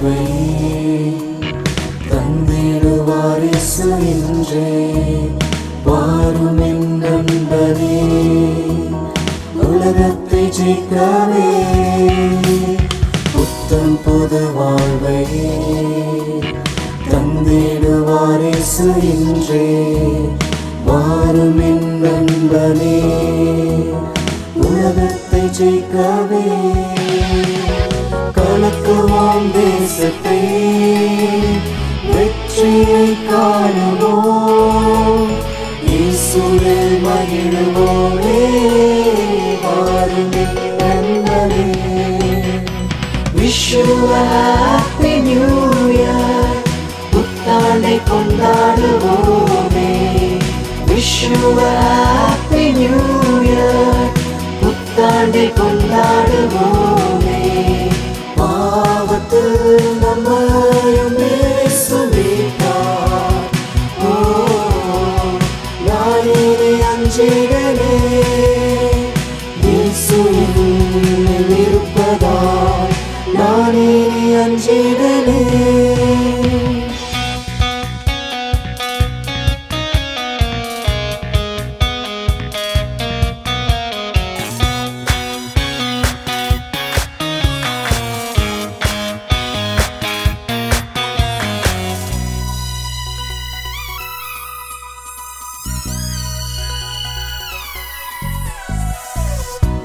வாழ்வை தந்திடுவார் இயேசு இன்றே. வாரும் என் நண்பனே, உலகத்தை ஜெயிக்கவே புத்தம் புது வாழ்வை தந்திடுவார் இயேசு இன்றே. வாரும் என் நண்பனே, உலகத்தை ஜெயிக்கவே கலக்குவோம் தேசத்தை, வெற்றியை காணுவோம், இயேசுவில் மகிழுவோமே. வாரும் என் நண்பனே, Wish you a happy new year, புத்தாண்டை கொண்டாடுவோமே. Wish you a happy new year, புத்தாண்டை கொண்டாடுவோமே. பாவத்தில் நம்மையும் இயேசு மீட்டார். ஓ, நான் இனி அஞ்சிடலே, இயேசு என்னில் இருப்பதால் நான் இனி அஞ்சிடலே.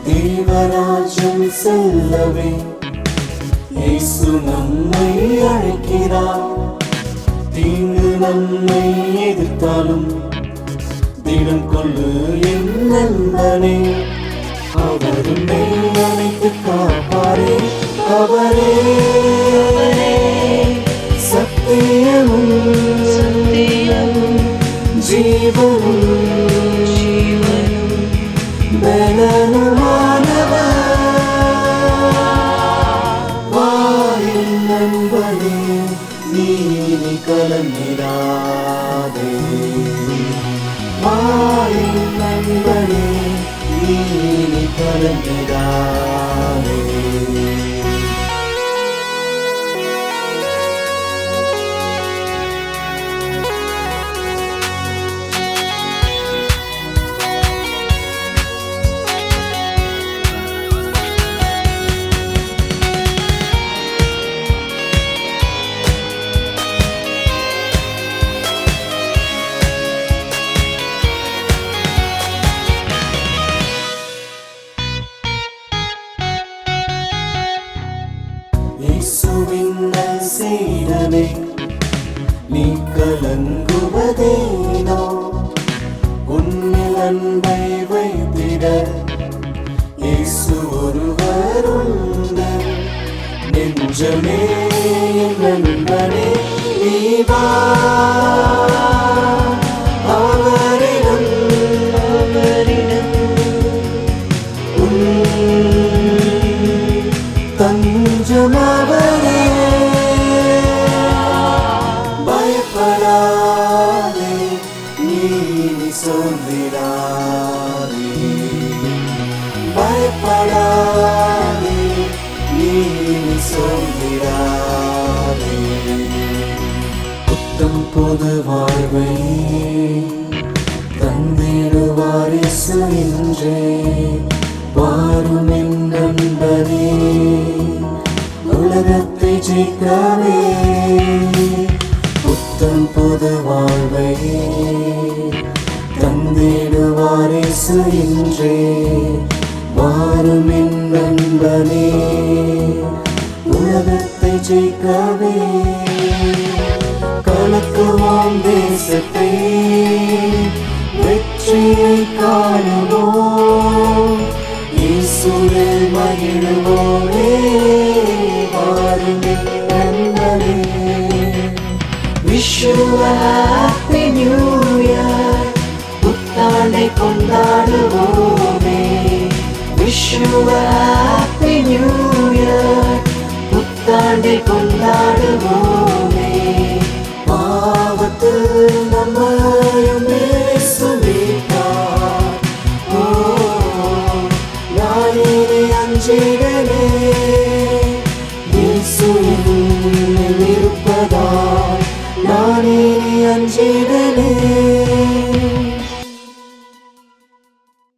தேவராஜ்யம் செல்லவே இயேசு நம்மை அழைக்கிறார். தீங்கு நம்மை எதிர்த்தாலும் திடம் கொள்ளு என் நண்பனே. அவர் உன்னை அழைத்து காப்பாரே, அவரே சத்தியமும் ஜீவனும் பலனுமானவர். வாயின் நண்பனே, நீ கலங்கிடாதே. வாயின் நண்பனே, நீ கலங்கிடாதே. இயேசுவின் சீடனே, நீ கலங்குவதேனோ? உன்னில் அன்பை வைத்திட இயேசு ஒருவர் உண்டு. நெஞ்சமே என் நண்பனே, நீ வா அவரிடம் தஞ்சமாவரே. பயப்படாதே, நீ சோர்ந்திடாதே. பயப்படாதே, நீ சோர்ந்திடாதே. புத்தம் புது வாழ்வை தந்திடுவார் இயேசு இன்றே. வாரும் என் நண்பனே, உலகத்தை ஜெயிக்கவே புத்தம் புது வாழ்வை தந்திடுவார் இயேசு இன்றே. வாரும் என் நண்பனே, உலகத்தை ஜெயிக்கவே கலக்குவோம் தேசத்தை, வெற்றியை காணுவோம், இயேசுவில் மகிழுவோமே. வாரும் என் நண்பனே, Wish you a happy new year, புத்தாண்டை கொண்டாடுவோமே. Wish you a happy new year, புத்தாண்டை கொண்டாடுவோமே. பாவத்தில் நம்மை